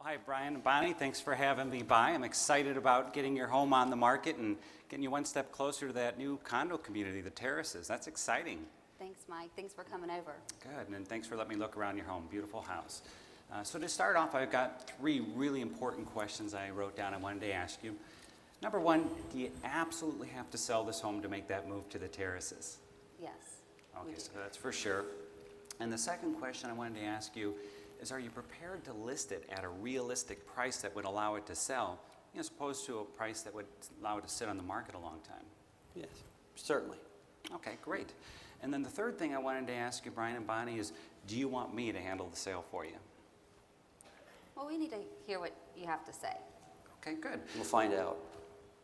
Hi, Brian and Bonnie. Thanks for having me by. I'm excited about getting your home on the market and getting you one step closer to that new condo community, the terraces. That's exciting. Thanks, Mike. Thanks for coming over. Good, and thanks for letting me look around your home. Beautiful house. So to start off, I've got three really important questions I wrote down I wanted to ask you. Number one, do you absolutely have to sell this home to make that move to the terraces? Yes. Okay, so that's for sure. And the second question I wanted to ask you is, are you prepared to list it at a realistic price that would allow it to sell, as opposed to a price that would allow it to sit on the market a long time? Yes, certainly. Okay, great. And then the third thing I wanted to ask you, Brian and Bonnie, is do you want me to handle the sale for you? Well, we need to hear what you have to say. Okay, good. We'll find out.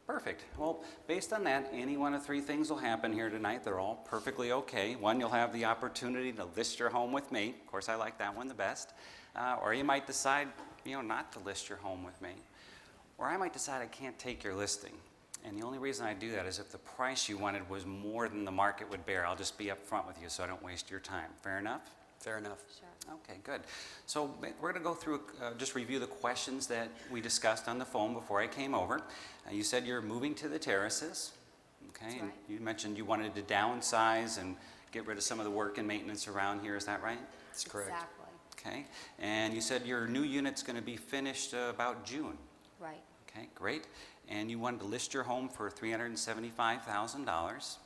Perfect. Well, based on that, any one of three things will happen here tonight. They're all perfectly okay. One, you'll have the opportunity to list your home with me. Of course, I like that one the best. Or you might decide, not to list your home with me. Or I might decide I can't take your listing. And the only reason I do that is if the price you wanted was more than the market would bear. I'll just be upfront with you so I don't waste your time. Fair enough? Fair enough. Sure. Okay, good. So we're going to go through, just review the questions that we discussed on the phone before I came over. You said you're moving to the terraces, okay? That's And right. you mentioned you wanted to downsize and get rid of some of the work and maintenance around here. Is that right? That's correct. Exactly. Okay. And you said your new unit's going to be finished about June. Right. Okay, great. And you wanted to list your home for $375,000.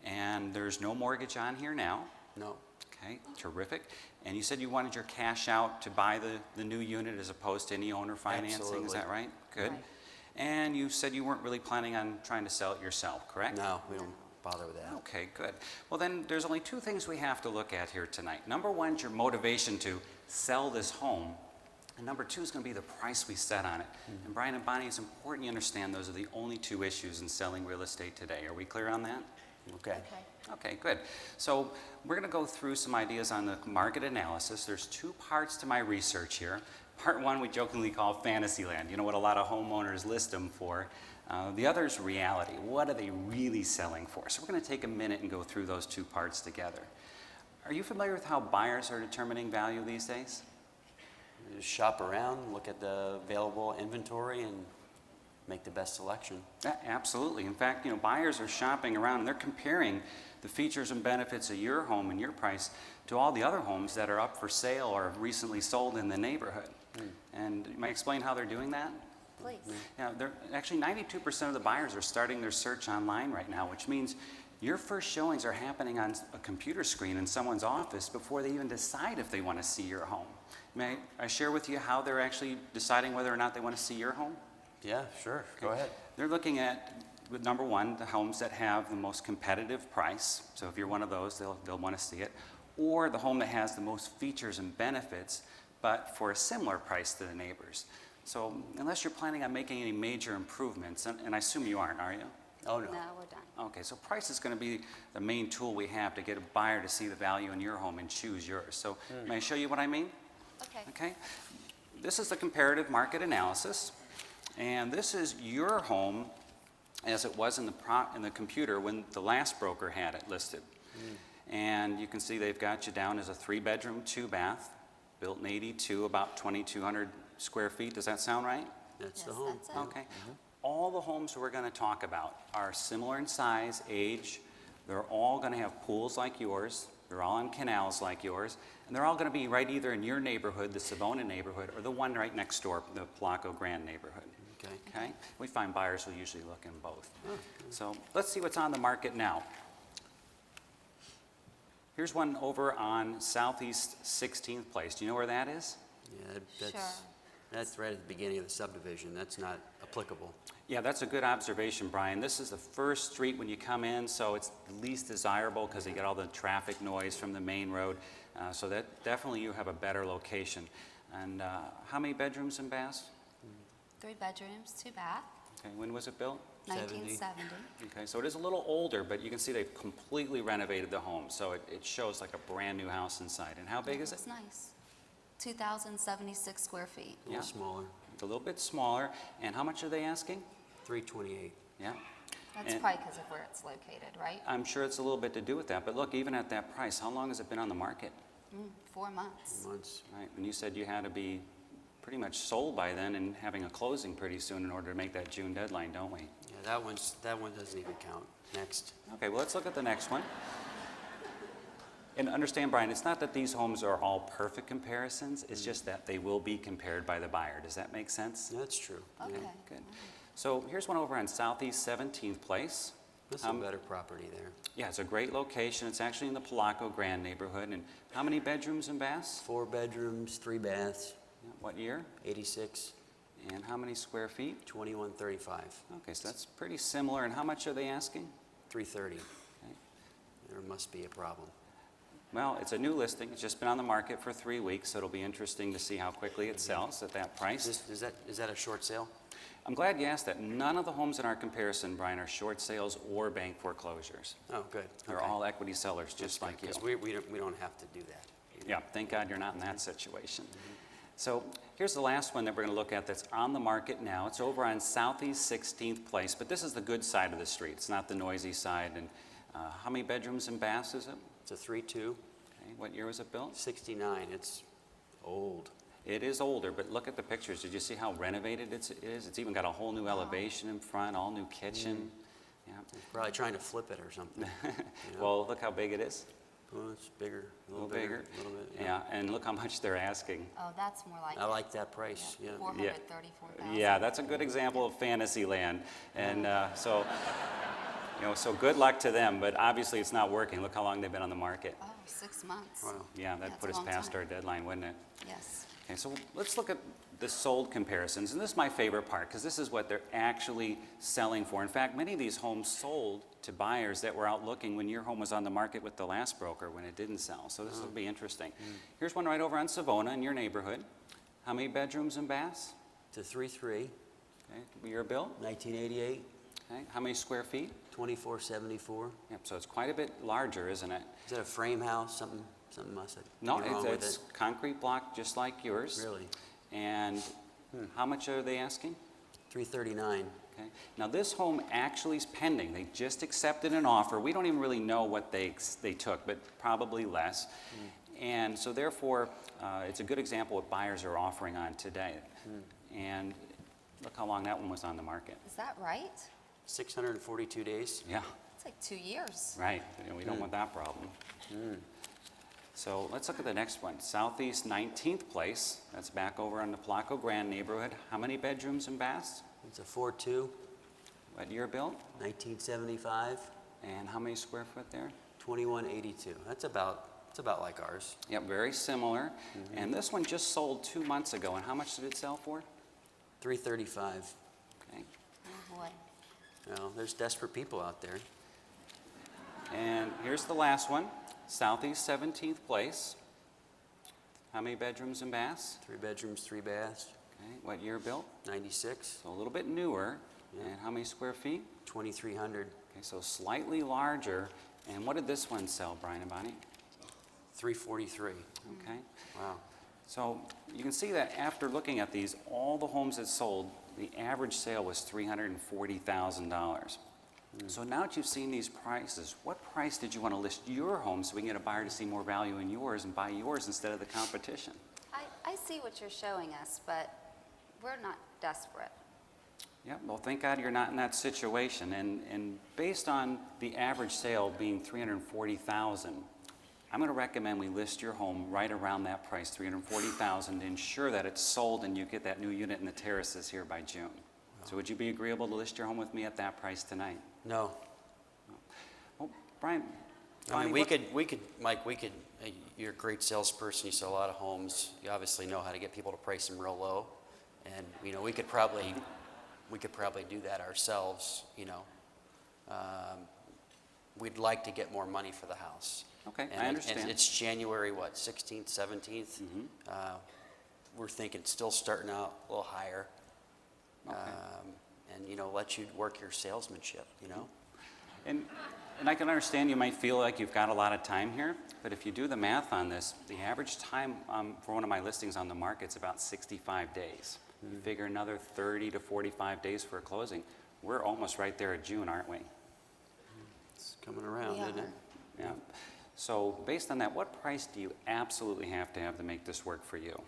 And there's no mortgage on here now. No. Okay, terrific. And you said you wanted your cash out to buy the new unit as opposed to any owner financing, Absolutely. is that right? Good. Right. And you said you weren't really planning on trying to sell it yourself, correct? No, we don't bother with that. Okay, good. Well then, there's only two things we have to look at here tonight. Number one is your motivation to sell this home. And number two is going to be the price we set on it. And Brian and Bonnie, it's important you understand those are the only two issues in selling real estate today. Are we clear on that? Okay. Okay. Okay, good. So we're going to go through some ideas on the market analysis. There's two parts to my research here. Part one we jokingly call Fantasyland, what a lot of homeowners list them for. The other is reality. What are they really selling for? So we're going to take a minute and go through those two parts together. Are you familiar with how buyers are determining value these days? Just shop around, look at the available inventory, and make the best selection. Absolutely. In fact, buyers are shopping around and they're comparing the features and benefits of your home and your price to all the other homes that are up for sale or have recently sold in the neighborhood. And you might explain how they're doing that? Please. Yeah, actually 92% of the buyers are starting their search online right now, which means your first showings are happening on a computer screen in someone's office before they even decide if they want to see your home. May I share with you how they're actually deciding whether or not they want to see your home? Yeah, sure. Go ahead. They're looking at, number one, the homes that have the most competitive price. So if you're one of those, they'll want to see it. Or the home that has the most features and benefits, but for a similar price to the neighbors. So unless you're planning on making any major improvements, and I assume you aren't, are you? Oh, no. No, we're done. Okay, so price is going to be the main tool we have to get a buyer to see the value in your home and choose yours. So may I show you what I mean? Okay. Okay. This is the comparative market analysis. And this is your home as it was in the computer when the last broker had it listed. And you can see they've got you down as a 3-bedroom, 2-bath, built in '82, about 2,200 square feet. Does that sound right? That's the Yes, home. that's it. Okay. All the homes we're going to talk about are similar in size, age. They're all going to have pools like yours. They're all on canals like yours. And they're all going to be right either in your neighborhood, the Savona neighborhood, or the one right next door, the Palaco Grand neighborhood. Okay. Okay? We find buyers will usually look in both. So let's see what's on the market now. Here's one over on Southeast 16th Place. Do you know where that is? Yeah, Sure. that's right at the beginning of the subdivision. That's not applicable. Yeah, that's a good observation, Brian. This is the first street when you come in, so it's the least desirable because you get all the traffic noise from the main road. So that definitely you have a better location. And how many bedrooms and baths? 3 bedrooms, 2 bath, Okay, when was it built? 1970. Okay, so it is a little older, but you can see they've completely renovated the home. So it shows like a brand new house inside. And how big is it? It's nice. 2,076 square feet. A little Yeah. smaller. It's a little bit smaller. And how much are they asking? 328. Yeah. That's And- probably because of where it's located, right? I'm sure it's a little bit to do with that. But look, even at that price, how long has it been on the market? 4 months. Months. Right, and you said you had to be pretty much sold by then and having a closing pretty soon in order to make that June deadline, don't we? Yeah, that one doesn't even count. Next. Okay, well, let's look at the next one. And understand, Brian, it's not that these homes are all perfect comparisons, it's just that they will be compared by the buyer. Does that make sense? That's true. Okay. Yeah. Good. So here's one over on Southeast 17th Place. That's a better property there. Yeah, it's a great location. It's actually in the Palaco Grand neighborhood. And how many bedrooms and baths? 4 bedrooms, 3 baths, Yeah, what year? 86, And how many square feet? 2135, Okay, so that's pretty similar. And how much are they asking? 330. Okay. There must be a problem. Well, it's a new listing. It's just been on the market for 3 weeks, so it'll be interesting to see how quickly it sells at that price. Is that a short sale? I'm glad you asked that. None of the homes in our comparison, Brian, are short sales or bank foreclosures. Oh, good. They're all equity sellers, just like you. Because we don't have to do that. Yeah, thank God you're not in that situation. So here's the last one that we're going to look at that's on the market now. It's over on Southeast 16th Place, but this is the good side of the street. It's not the noisy side. And how many bedrooms and baths is it? It's a 3-2, Okay, what year was it built? 69. It's old. It is older, but look at the pictures. Did you see how renovated it is? It's even got a whole new elevation in front, all new kitchen. Yeah. Probably trying to flip it or something. You know? Well, look how big it is. Well, it's bigger, A little bigger. a little bit. Yeah, and look how much they're asking. Oh, that's more like I like that price. Yeah. 434,000. Yeah, that's a good example of fantasy land. And so good luck to them, but obviously it's not working. Look how long they've been on the market. Oh, 6 months. Wow. Yeah, that'd That's put a us long past time. our deadline, wouldn't it? Yes. Okay, so let's look at the sold comparisons. And this is my favorite part because this is what they're actually selling for. In fact, many of these homes sold to buyers that were out looking when your home was on the market with the last broker when it didn't sell. So this will be interesting. Here's one right over on Savona in your neighborhood. How many bedrooms and baths? It's a 3-3, Okay, year built? 1988, Okay, how many square feet? 2474. Yep, so it's quite a bit larger, isn't it? Is that a frame house? Something must have No, been wrong with it's it. concrete block just like yours. Really? And how much are they asking? 339. Okay. Now this home actually is pending. They just accepted an offer. We don't even really know what they took, but probably less. And so therefore, it's a good example of what buyers are offering on today. And look how long that one was on the market. Is that right? 642 days. Yeah, It's like 2 years. right. We don't want that problem. So let's look at the next one. Southeast 19th Place. That's back over in the Palaco Grand neighborhood. How many bedrooms and baths? It's a 4-2, What year built? 1975, And how many square foot there? 2182. That's about like ours. Yep, very similar. And this one just sold 2 months ago. And how much did it sell for? 335. Okay. Oh, boy. Well, there's desperate people out there. And here's the last one. Southeast 17th Place. How many bedrooms and baths? 3 bedrooms, 3 baths, Okay. What year built? 96, So a little bit newer. Yeah. And how many square feet? 2300, Okay, so slightly larger. And what did this one sell, Brian and Bonnie? 343. Okay. Wow. So you can see that after looking at these, all the homes that sold, the average sale was $340,000. So now that you've seen these prices, what price did you want to list your home so we can get a buyer to see more value in yours and buy yours instead of the competition? I see what you're showing us, but we're not desperate. Yep, well, thank God you're not in that situation. And based on the average sale being $340,000, I'm going to recommend we list your home right around that price, $340,000, to ensure that it's sold and you get that new unit in the terraces here by June. So would you be agreeable to list your home with me at that price tonight? No. Well, Brian, I Bonnie, mean, what- Mike, you're a great salesperson. You sell a lot of homes. You obviously know how to get people to price them real low. And, we could probably do that ourselves, We'd like to get more money for the house. Okay, And I understand. And it's January, 16th, 17th? We're thinking still starting out a little higher. Okay. And, let you work your salesmanship, And I can understand you might feel like you've got a lot of time here, but if you do the math on this, the average time for one of my listings on the market is about 65 days. You figure another 30 to 45 days for a closing. We're almost right there at June, aren't we? It's coming around, We isn't it? are. Yeah. So based on that, what price do you absolutely have to make this work for you?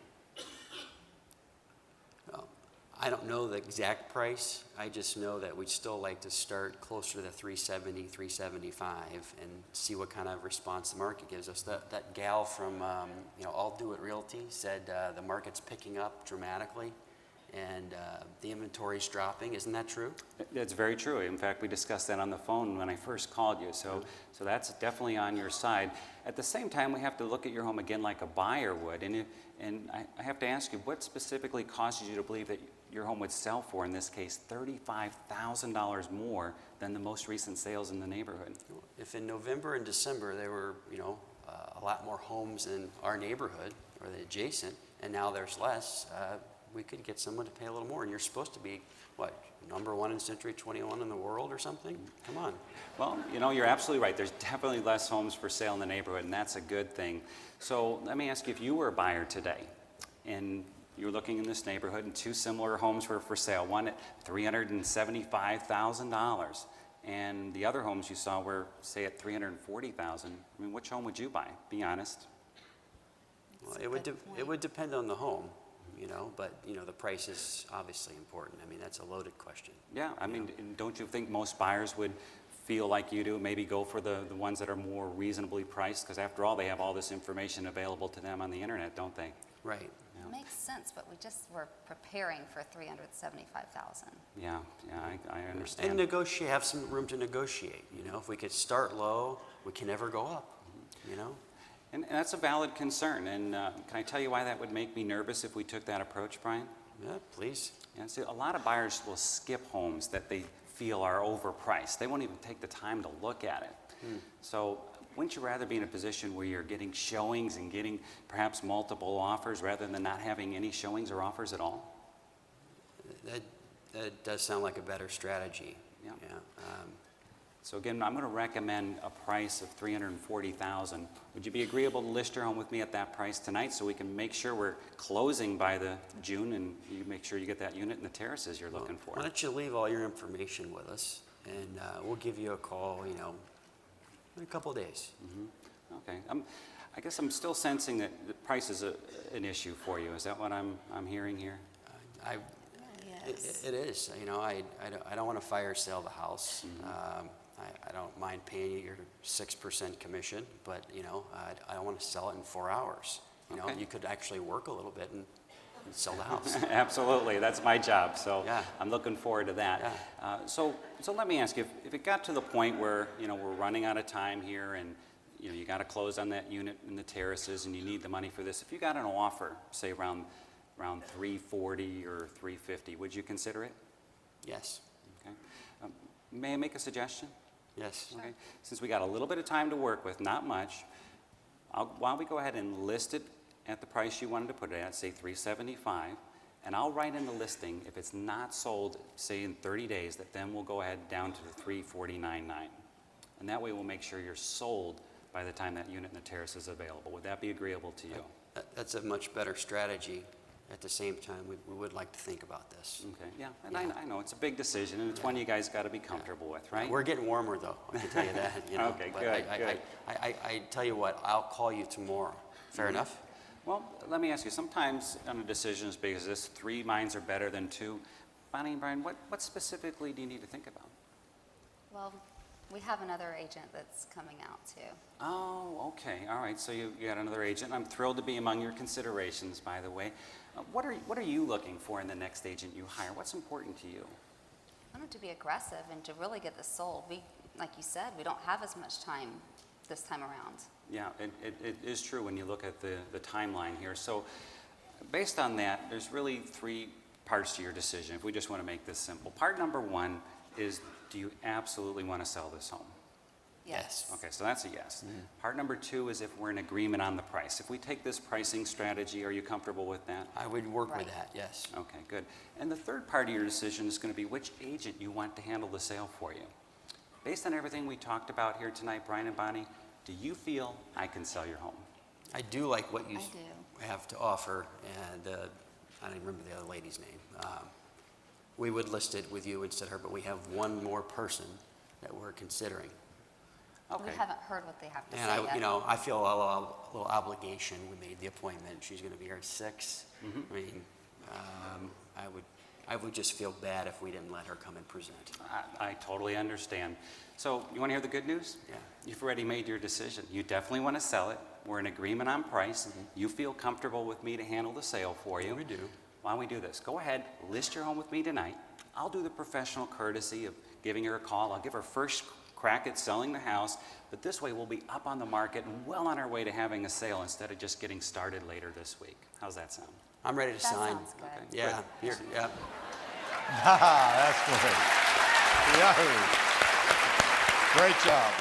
I don't know the exact price. I just know that we'd still like to start closer to the 370, 375 and see what kind of response the market gives us. That gal from, All Do It Realty said the market's picking up dramatically and the inventory's dropping. Isn't that true? That's very true. In fact, we discussed that on the phone when I first called you. So that's definitely on your side. At the same time, we have to look at your home again like a buyer would. And I have to ask you, what specifically causes you to believe that your home would sell for, in this case, $35,000 more than the most recent sales in the neighborhood? If in November and December there were, a lot more homes in our neighborhood or the adjacent, and now there's less, we could get someone to pay a little more. And you're supposed to be, what, #1 in Century 21 in the world or something? Come on. Well, you're absolutely right. There's definitely less homes for sale in the neighborhood, and that's a good thing. So let me ask you, if you were a buyer today, and you're looking in this neighborhood and two similar homes were for sale, one at $375,000, and the other homes you saw were, say, at $340,000, I mean, which home would you buy? Be honest. Well, it would depend on the home, but, the price is obviously important. I mean, that's a loaded question. Yeah, I mean, don't you think most buyers would feel like you do, maybe go for the ones that are more reasonably priced? Because after all, they have all this information available to them on the internet, don't they? Right. It makes sense, but we just were preparing for 375,000. Yeah, I understand. And have some room to negotiate. If we could start low, we can never go up. And that's a valid concern. And can I tell you why that would make me nervous if we took that approach, Brian? Yeah, please. Yeah, see, a lot of buyers will skip homes that they feel are overpriced. They won't even take the time to look at it. So wouldn't you rather be in a position where you're getting showings and getting perhaps multiple offers rather than not having any showings or offers at all? That does sound like a better strategy. Yeah. Yeah. So again, I'm going to recommend a price of $340,000. Would you be agreeable to list your home with me at that price tonight so we can make sure we're closing by the June and you make sure you get that unit in the terraces you're looking for? Why don't you leave all your information with us, and we'll give you a call, in a couple of days. Okay. I guess I'm still sensing that the price is an issue for you. Is that what I'm hearing here? Yes. It is. I don't want to fire sale the house. I don't mind paying you your 6% commission, but I don't want to sell it in 4 hours. Okay. You could actually work a little bit and sell the house. Absolutely, that's my job. So Yeah. I'm looking forward to that. Yeah. So let me ask you, if it got to the point where we're running out of time here, and you got to close on that unit in the terraces, and you need the money for this. If you got an offer, say around $340,000 or $350,000, would you consider it? Yes. Okay. May I make a suggestion? Yes. Okay. Since we got a little bit of time to work with, not much, why don't we go ahead and list it at the price you wanted to put it at, say $375,000, and I'll write in the listing if it's not sold, say in 30 days, that then we'll go ahead down to the $349,900. And that way we'll make sure you're sold by the time that unit in the terrace is available. Would that be agreeable to you? That's a much better strategy. At the same time, we would like to think about this. Okay, yeah, and Yeah. I know it's a big decision, and it's one you guys got to be comfortable with, right? We're getting warmer, though. I can tell you that. Okay, But good, good. I tell you what, I'll call you tomorrow. Fair enough? Well, let me ask you, sometimes on a decision as big as this, 3 minds are better than 2. Bonnie and Brian, what specifically do you need to think about? Well, we have another agent that's coming out too. Oh, okay, all right, so you got another agent. I'm thrilled to be among your considerations, by the way. What are you looking for in the next agent you hire? What's important to you? I want it to be aggressive and to really get this sold. Like you said, we don't have as much time this time around. Yeah, it is true when you look at the timeline here. So based on that, there's really 3 parts to your decision, if we just want to make this simple. Part number 1 is, do you absolutely want to sell this home? Yes. Okay, so that's a yes. Part number 2 is if we're in agreement on the price. If we take this pricing strategy, are you comfortable with that? I would work with Right. that, yes. Okay, good. And the third part of your decision is going to be which agent you want to handle the sale for you. Based on everything we talked about here tonight, Brian and Bonnie, do you feel I can sell your home? I do like what you I do. have to offer, and I don't even remember the other lady's name. We would list it with you instead of her, but we have one more person that we're considering. Okay. We haven't heard what they have to And say yet. I feel a little obligation. We made the appointment. She's going to be here at 6. I mean, I would just feel bad if we didn't let her come and present. I totally understand. So you want to hear the good news? Yeah. You've already made your decision. You definitely want to sell it. We're in agreement on price. You feel comfortable with me to handle the sale for you. We do. Why don't we do this? Go ahead, list your home with me tonight. I'll do the professional courtesy of giving her a call. I'll give her first crack at selling the house, but this way we'll be up on the market and well on our way to having a sale instead of just getting started later this week. How's that sound? I'm ready to That sign. sounds good. Okay. Yeah, Good. here, yeah. That's great. Yahoo. Great job.